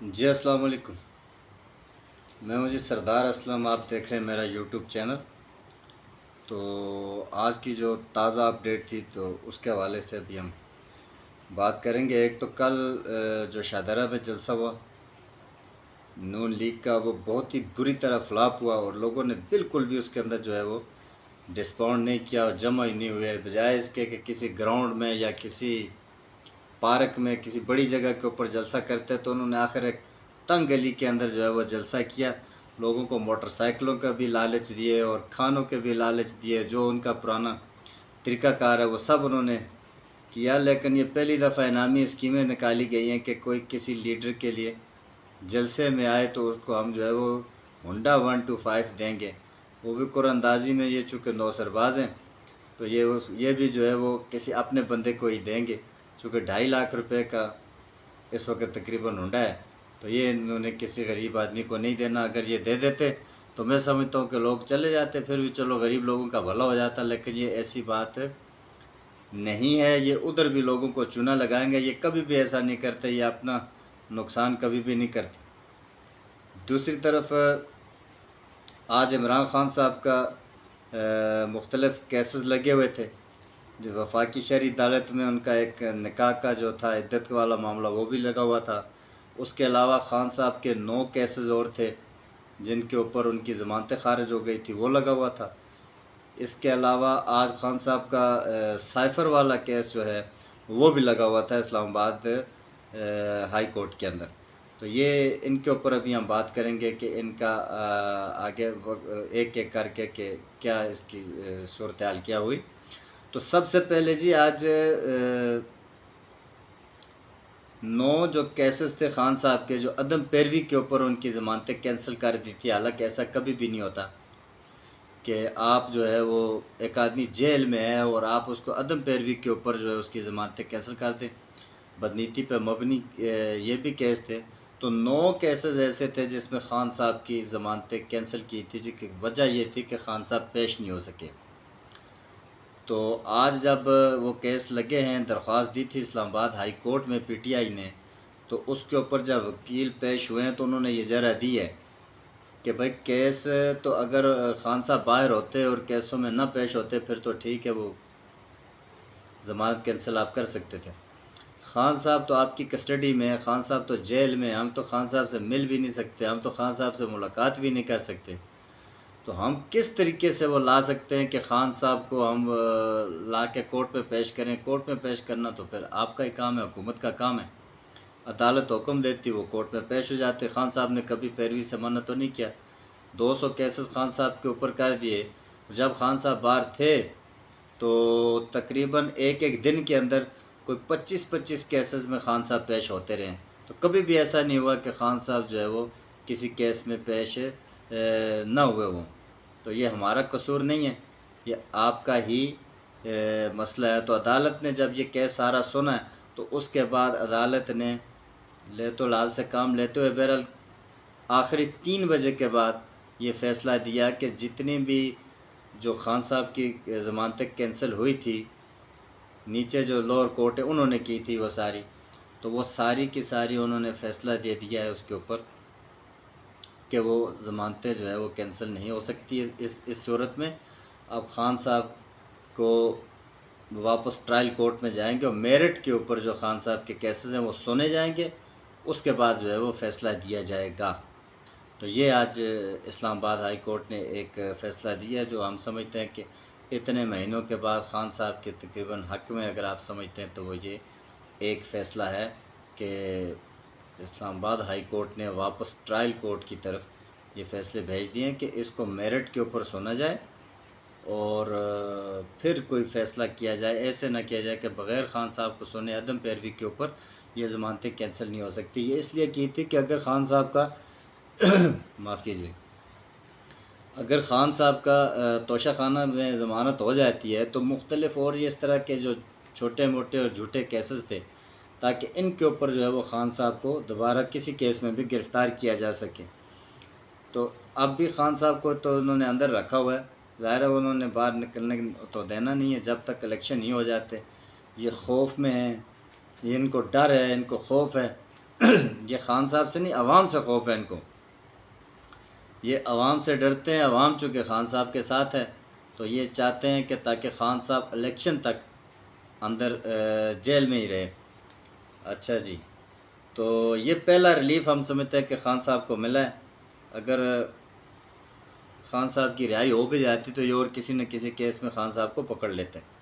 جی السلام علیکم، میں ہوں جی سردار اسلم، آپ دیکھ رہے ہیں میرا یوٹیوب چینل۔ تو آج کی جو تازہ اپڈیٹ تھی تو اس کے حوالے سے ابھی ہم بات کریں گے۔ ایک تو کل جو شاہدرہ میں جلسہ ہوا نون لیگ کا، وہ بہت ہی بری طرح فلاپ ہوا اور لوگوں نے بالکل بھی اس کے اندر جو ہے وہ ڈسپاؤنڈ نہیں کیا اور جمع ہی نہیں ہوئے، بجائے اس کے کہ کسی گراؤنڈ میں یا کسی پارک میں کسی بڑی جگہ کے اوپر جلسہ کرتے تو انہوں نے آخر ایک تنگ گلی کے اندر جو ہے وہ جلسہ کیا۔ لوگوں کو موٹر سائیکلوں کا بھی لالچ دیے اور کھانوں کے بھی لالچ دیے، جو ان کا پرانا طریقہ کار ہے وہ سب انہوں نے کیا۔ لیکن یہ پہلی دفعہ انعامی اسکیمیں نکالی گئی ہیں کہ کوئی کسی لیڈر کے لیے جلسے میں آئے تو اس کو ہم جو ہے وہ ہنڈا 125 دیں گے، وہ بھی قرآن اندازی میں۔ یہ چونکہ 9 سرباز ہیں تو یہ بھی جو ہے وہ کسی اپنے بندے کو ہی دیں گے، چونکہ 2.5 لاکھ روپے کا اس وقت تقریباً ہنڈا ہے، تو یہ انہوں نے کسی غریب آدمی کو نہیں دینا۔ اگر یہ دے دیتے تو میں سمجھتا ہوں کہ لوگ چلے جاتے، پھر بھی چلو غریب لوگوں کا بھلا ہو جاتا، لیکن یہ ایسی بات نہیں ہے۔ یہ ادھر بھی لوگوں کو چونا لگائیں گے، یہ کبھی بھی ایسا نہیں کرتے، یہ اپنا نقصان کبھی بھی نہیں کرتے۔ دوسری طرف آج عمران خان صاحب کا مختلف کیسز لگے ہوئے تھے، جو وفاقی شہری عدالت میں ان کا ایک نکاح کا جو تھا عدت والا معاملہ وہ بھی لگا ہوا تھا۔ اس کے علاوہ خان صاحب کے 9 کیسز اور تھے جن کے اوپر ان کی ضمانتیں خارج ہو گئی تھی، وہ لگا ہوا تھا۔ اس کے علاوہ آج خان صاحب کا سائفر والا کیس جو ہے وہ بھی لگا ہوا تھا اسلام آباد ہائی کورٹ کے اندر۔ تو یہ ان کے اوپر ابھی ہم بات کریں گے کہ ان کا آگے ایک ایک کر کے کہ کیا اس کی صورتحال کیا ہوئی۔ تو سب سے پہلے جی آج 9 جو کیسز تھے خان صاحب کے، جو عدم پیروی کے اوپر ان کی ضمانتیں کینسل کر دی تھی، حالانکہ ایسا کبھی بھی نہیں ہوتا کہ آپ جو ہے وہ ایک آدمی جیل میں ہے اور آپ اس کو عدم پیروی کے اوپر جو ہے اس کی ضمانتیں کینسل کر دیں۔ بدنیتی پہ مبنی یہ بھی کیس تھے۔ تو 9 کیسز ایسے تھے جس میں خان صاحب کی ضمانتیں کینسل کی تھی، جس کی وجہ یہ تھی کہ خان صاحب پیش نہیں ہو سکے۔ تو آج جب وہ کیس لگے ہیں، درخواست دی تھی اسلام آباد ہائی کورٹ میں پی ٹی آئی نے، تو اس کے اوپر جب وکیل پیش ہوئے ہیں تو انہوں نے یہ جرح دی ہے کہ بھائی کیس تو اگر خان صاحب باہر ہوتے اور کیسوں میں نہ پیش ہوتے پھر تو ٹھیک ہے، وہ ضمانت کینسل آپ کر سکتے تھے۔ خان صاحب تو آپ کی کسٹڈی میں ہے، خان صاحب تو جیل میں، ہم تو خان صاحب سے مل بھی نہیں سکتے، ہم تو خان صاحب سے ملاقات بھی نہیں کر سکتے، تو ہم کس طریقے سے وہ لا سکتے ہیں کہ خان صاحب کو ہم لا کے کورٹ میں پیش کریں؟ کورٹ میں پیش کرنا تو پھر آپ کا ہی کام ہے، حکومت کا کام ہے۔ عدالت حکم دیتی، وہ کورٹ میں پیش ہو جاتے۔ خان صاحب نے کبھی پیروی سے منع تو نہیں کیا۔ 200 کیسز خان صاحب کے اوپر کر دیے۔ جب خان صاحب باہر تھے تو تقریباً ایک دن کے اندر کوئی 25 کیسز میں خان صاحب پیش ہوتے رہے، تو کبھی بھی ایسا نہیں ہوا کہ خان صاحب جو ہے وہ کسی کیس میں پیش نہ ہوئے ہوں۔ تو یہ ہمارا قصور نہیں ہے، یہ آپ کا ہی مسئلہ ہے۔ تو عدالت نے جب یہ کیس سارا سنا تو اس کے بعد عدالت نے لے تو لال سے کام لیتے ہوئے بہرحال آخری 3 بجے کے بعد یہ فیصلہ دیا کہ جتنی بھی جو خان صاحب کی ضمانتیں کینسل ہوئی تھی، نیچے جو لوور کورٹ ہے انہوں نے کی تھی وہ ساری، تو وہ ساری کی ساری انہوں نے فیصلہ دے دیا ہے اس کے اوپر کہ وہ ضمانتیں جو ہے وہ کینسل نہیں ہو سکتی اس صورت میں۔ اب خان صاحب کو واپس ٹرائل کورٹ میں جائیں گے اور میرٹ کے اوپر جو خان صاحب کے کیسز ہیں وہ سنے جائیں گے، اس کے بعد جو ہے وہ فیصلہ دیا جائے گا۔ تو یہ آج اسلام آباد ہائی کورٹ نے ایک فیصلہ دیا ہے، جو ہم سمجھتے ہیں کہ اتنے مہینوں کے بعد خان صاحب کے تقریباً حق میں اگر آپ سمجھتے ہیں تو وہ یہ ایک فیصلہ ہے کہ اسلام آباد ہائی کورٹ نے واپس ٹرائل کورٹ کی طرف یہ فیصلے بھیج دیے ہیں کہ اس کو میرٹ کے اوپر سنا جائے اور پھر کوئی فیصلہ کیا جائے۔ ایسے نہ کیا جائے کہ بغیر خان صاحب کو سنے عدم پیروی کے اوپر یہ ضمانتیں کینسل نہیں ہو سکتی۔ یہ اس لیے کی تھی کہ اگر خان صاحب کا معاف کیجیے، اگر خان صاحب کا توشہ خانہ میں ضمانت ہو جاتی ہے تو مختلف اور یہ اس طرح کے جو چھوٹے موٹے اور جھوٹے کیسز تھے، تاکہ ان کے اوپر جو ہے وہ خان صاحب کو دوبارہ کسی کیس میں بھی گرفتار کیا جا سکے۔ تو اب بھی خان صاحب کو تو انہوں نے اندر رکھا ہوا ہے، ظاہر ہے انہوں نے باہر نکلنے تو دینا نہیں ہے جب تک الیکشن نہیں ہو جاتے۔ یہ خوف میں ہیں، یہ ان کو ڈر ہے، ان کو خوف ہے، یہ خان صاحب سے نہیں، عوام سے خوف ہے ان کو، یہ عوام سے ڈرتے ہیں، عوام چونکہ خان صاحب کے ساتھ ہے تو یہ چاہتے ہیں کہ تاکہ خان صاحب الیکشن تک اندر جیل میں ہی رہے۔ اچھا جی، تو یہ پہلا ریلیف ہم سمجھتے ہیں کہ خان صاحب کو ملا ہے۔ اگر خان صاحب کی رہائی ہو بھی جاتی تو یہ اور کسی نہ کسی کیس میں خان صاحب کو پکڑ لیتے ہیں۔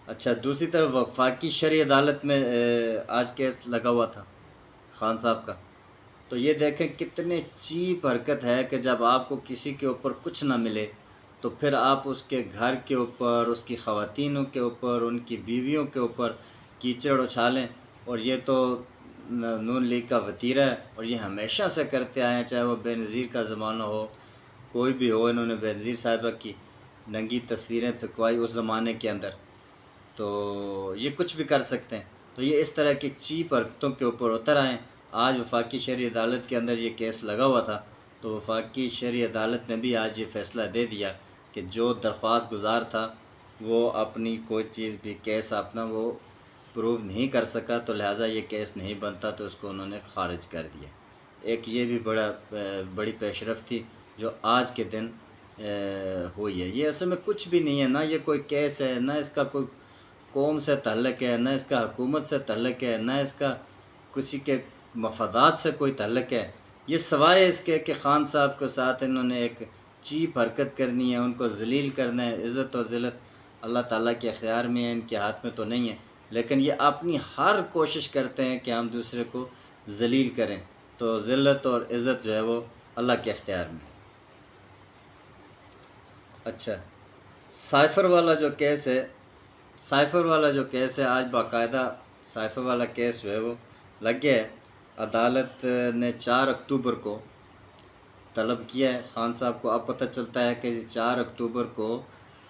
اچھا، دوسری طرف وفاقی شرعی عدالت میں آج کیس لگا ہوا تھا خان صاحب کا، تو یہ دیکھیں کتنے چیپ حرکت ہے کہ جب آپ کو کسی کے اوپر کچھ نہ ملے تو پھر آپ اس کے گھر کے اوپر، اس کی خواتینوں کے اوپر، ان کی بیویوں کے اوپر کیچڑ اچھالیں۔ اور یہ تو نون لیگ کا وتیرہ ہے اور یہ ہمیشہ سے کرتے آئے ہیں، چاہے وہ بے نظیر کا زمانہ ہو، کوئی بھی ہو۔ انہوں نے بے نظیر صاحبہ کی ننگی تصویریں پھکوائی اس زمانے کے اندر، تو یہ کچھ بھی کر سکتے ہیں۔ تو یہ اس طرح کی چیپ حرکتوں کے اوپر اتر آئیں۔ آج وفاقی شرعی عدالت کے اندر یہ کیس لگا ہوا تھا، تو وفاقی شرعی عدالت نے بھی آج یہ فیصلہ دے دیا کہ جو درخواست گزار تھا وہ اپنی کوئی چیز بھی کیس اپنا وہ پروو نہیں کر سکا، تو لہٰذا یہ کیس نہیں بنتا، تو اس کو انہوں نے خارج کر دیا۔ ایک یہ بھی بڑی پیش رفت تھی جو آج کے دن ہوئی ہے۔ یہ اصل میں کچھ بھی نہیں ہے، نہ یہ کوئی کیس ہے، نہ اس کا کوئی قوم سے تعلق ہے، نہ اس کا حکومت سے تعلق ہے، نہ اس کا کسی کے مفادات سے کوئی تعلق ہے۔ یہ سوائے اس کے کہ خان صاحب کے ساتھ انہوں نے ایک چیپ حرکت کرنی ہے، ان کو ذلیل کرنا ہے۔ عزت و ذلت اللہ تعالیٰ کے اختیار میں ہے، ان کے ہاتھ میں تو نہیں ہے، لیکن یہ اپنی ہر کوشش کرتے ہیں کہ ہم دوسرے کو ذلیل کریں، تو ذلت اور عزت جو ہے وہ اللہ کے اختیار میں ہے۔ اچھا، سائفر والا جو کیس ہے، آج باقاعدہ سائفر والا کیس جو ہے وہ لگ گیا ہے۔ عدالت نے 4 اکتوبر کو طلب کیا ہے خان صاحب کو۔ اب پتہ چلتا ہے کہ 4 اکتوبر کو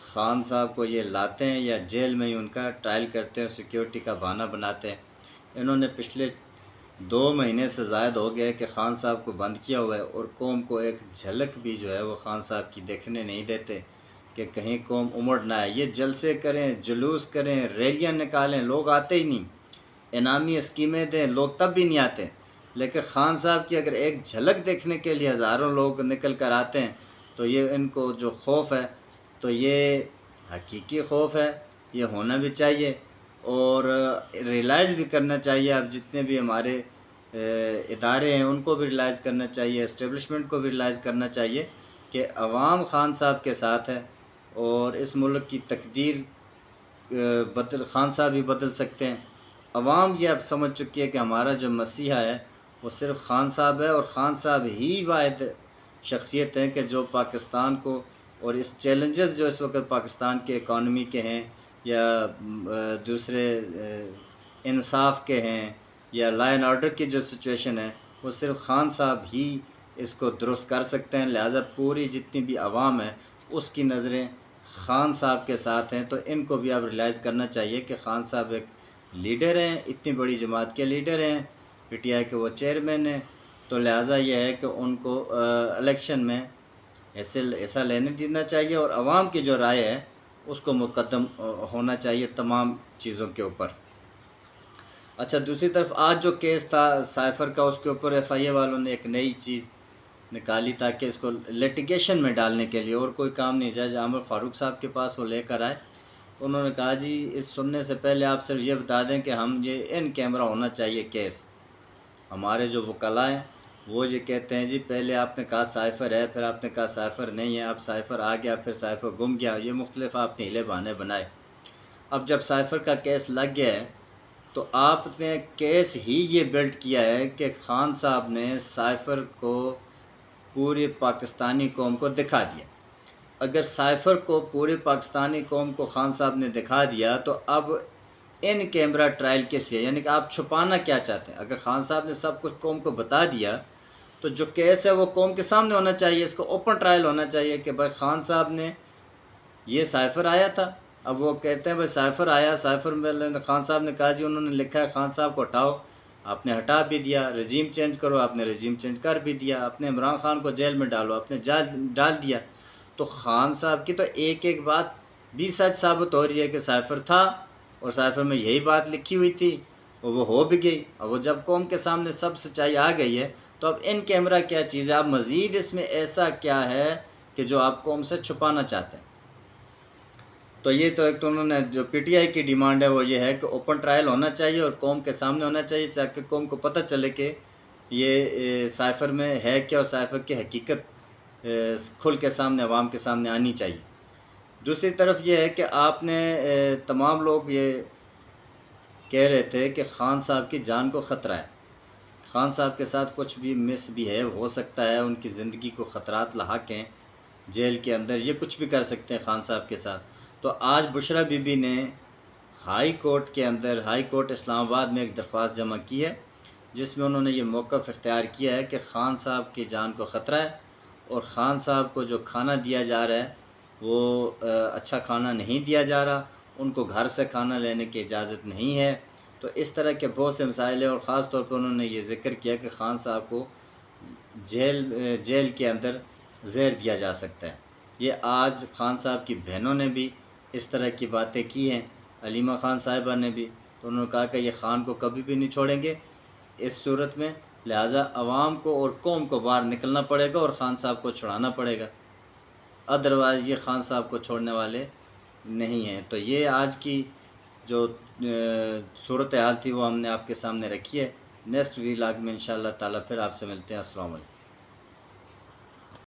خان صاحب کو یہ لاتے ہیں یا جیل میں ہی ان کا ٹرائل کرتے ہیں، سیکیورٹی کا بہانہ بناتے ہیں۔ انہوں نے پچھلے 2 مہینے سے زائد ہو گئے کہ خان صاحب کو بند کیا ہوا ہے، اور قوم کو ایک جھلک بھی جو ہے وہ خان صاحب کی دیکھنے نہیں دیتے کہ کہیں قوم امڑ نہ آئے۔ یہ جلسے کریں، جلوس کریں، ریلیاں نکالیں، لوگ آتے ہی نہیں، انعامی اسکیمیں دیں، لوگ تب بھی نہیں آتے، لیکن خان صاحب کی اگر ایک جھلک دیکھنے کے لیے ہزاروں لوگ نکل کر آتے ہیں تو یہ ان کو جو خوف ہے تو یہ حقیقی خوف ہے، یہ ہونا بھی چاہیے اور ریلائز بھی کرنا چاہیے۔ اب جتنے بھی ہمارے ادارے ہیں ان کو بھی ریلائز کرنا چاہیے، اسٹیبلشمنٹ کو بھی ریلائز کرنا چاہیے کہ عوام خان صاحب کے ساتھ ہے، اور اس ملک کی تقدیر خان صاحب ہی بدل سکتے ہیں۔ عوام یہ اب سمجھ چکی ہے کہ ہمارا جو مسیحا ہے وہ صرف خان صاحب ہے، اور خان صاحب ہی واحد شخصیت ہیں کہ جو پاکستان کو، اور اس چیلنجز جو اس وقت پاکستان کے اکانومی کے ہیں یا دوسرے انصاف کے ہیں یا لا اینڈ آرڈر کی جو سچویشن ہے، وہ صرف خان صاحب ہی اس کو درست کر سکتے ہیں۔ لہٰذا پوری جتنی بھی عوام ہے اس کی نظریں خان صاحب کے ساتھ ہیں، تو ان کو بھی اب ریلائز کرنا چاہیے کہ خان صاحب ایک لیڈر ہیں، اتنی بڑی جماعت کے لیڈر ہیں، پی ٹی آئی کے وہ چیئرمین ہیں، تو لہٰذا یہ ہے کہ ان کو الیکشن میں حصہ لینے دینا چاہیے، اور عوام کی جو رائے ہے اس کو مقدم ہونا چاہیے تمام چیزوں کے اوپر۔ اچھا، دوسری طرف آج جو کیس تھا سائفر کا، اس کے اوپر ایف آئی اے والوں نے ایک نئی چیز نکالی تاکہ اس کو لیٹیگیشن میں ڈالنے کے لیے، اور کوئی کام نہیں، جج عامر فاروق صاحب کے پاس وہ لے کر آئے۔ انہوں نے کہا جی اس سننے سے پہلے آپ صرف یہ بتا دیں کہ ہم یہ ان کیمرہ ہونا چاہیے کیس۔ ہمارے جو وکلاء ہیں وہ یہ کہتے ہیں جی پہلے آپ نے کہا سائفر ہے، پھر آپ نے کہا سائفر نہیں ہے، اب سائفر آ گیا، پھر سائفر گم گیا، یہ مختلف آپ نے ہیلے بہانے بنائے۔ اب جب سائفر کا کیس لگ گیا ہے تو آپ نے کیس ہی یہ بلڈ کیا ہے کہ خان صاحب نے سائفر کو پوری پاکستانی قوم کو دکھا دیا۔ اگر سائفر کو پوری پاکستانی قوم کو خان صاحب نے دکھا دیا تو اب ان کیمرہ ٹرائل کس لیے؟ یعنی کہ آپ چھپانا کیا چاہتے ہیں؟ اگر خان صاحب نے سب کچھ قوم کو بتا دیا تو جو کیس ہے وہ قوم کے سامنے ہونا چاہیے، اس کو اوپن ٹرائل ہونا چاہیے کہ بھائی خان صاحب نے یہ سائفر آیا تھا۔ اب وہ کہتے ہیں بھائی سائفر آیا، سائفر میں خان صاحب نے کہا جی انہوں نے لکھا ہے خان صاحب کو ہٹاؤ، آپ نے ہٹا بھی دیا، رجیم چینج کرو، آپ نے رجیم چینج کر بھی دیا، اپنے عمران خان کو جیل میں ڈالو، آپ نے ڈال دیا۔ تو خان صاحب کی تو ایک ایک بات بھی سچ ثابت ہو رہی ہے کہ سائفر تھا اور سائفر میں یہی بات لکھی ہوئی تھی، اور وہ ہو بھی گئی، اور وہ جب قوم کے سامنے سب سچائی آ گئی ہے تو اب ان کیمرہ کیا چیز ہے، آپ مزید اس میں ایسا کیا ہے کہ جو آپ قوم سے چھپانا چاہتے ہیں؟ تو یہ تو ایک تو انہوں نے جو پی ٹی آئی کی ڈیمانڈ ہے وہ یہ ہے کہ اوپن ٹرائل ہونا چاہیے اور قوم کے سامنے ہونا چاہیے، تاکہ قوم کو پتہ چلے کہ یہ سائفر میں ہے کیا، اور سائفر کی حقیقت کھل کے سامنے، عوام کے سامنے آنی چاہیے۔ دوسری طرف یہ ہے کہ آپ نے تمام لوگ یہ کہہ رہے تھے کہ خان صاحب کی جان کو خطرہ ہے، خان صاحب کے ساتھ کچھ بھی مس بیہیو ہو سکتا ہے، ان کی زندگی کو خطرات لاحق ہیں، جیل کے اندر یہ کچھ بھی کر سکتے ہیں خان صاحب کے ساتھ۔ تو آج بشرا بی بی نے ہائی کورٹ کے اندر، ہائی کورٹ اسلام آباد میں ایک درخواست جمع کی ہے، جس میں انہوں نے یہ موقف اختیار کیا ہے کہ خان صاحب کی جان کو خطرہ ہے، اور خان صاحب کو جو کھانا دیا جا رہا ہے وہ اچھا کھانا نہیں دیا جا رہا، ان کو گھر سے کھانا لینے کی اجازت نہیں ہے۔ تو اس طرح کے بہت سے مسائل ہیں، اور خاص طور پہ انہوں نے یہ ذکر کیا کہ خان صاحب کو جیل کے اندر زہر دیا جا سکتا ہے۔ یہ آج خان صاحب کی بہنوں نے بھی اس طرح کی باتیں کی ہیں، علیمہ خان صاحبہ نے بھی، تو انہوں نے کہا کہ یہ خان کو کبھی بھی نہیں چھوڑیں گے اس صورت میں، لہٰذا عوام کو اور قوم کو باہر نکلنا پڑے گا اور خان صاحب کو چھڑانا پڑے گا، ادروائز یہ خان صاحب کو چھوڑنے والے نہیں ہیں۔ تو یہ آج کی جو صورتحال تھی وہ ہم نے آپ کے سامنے رکھی ہے۔ نیکسٹ ویلاگ میں انشاءاللہ تعالیٰ پھر آپ سے ملتے ہیں۔ السلام علیکم۔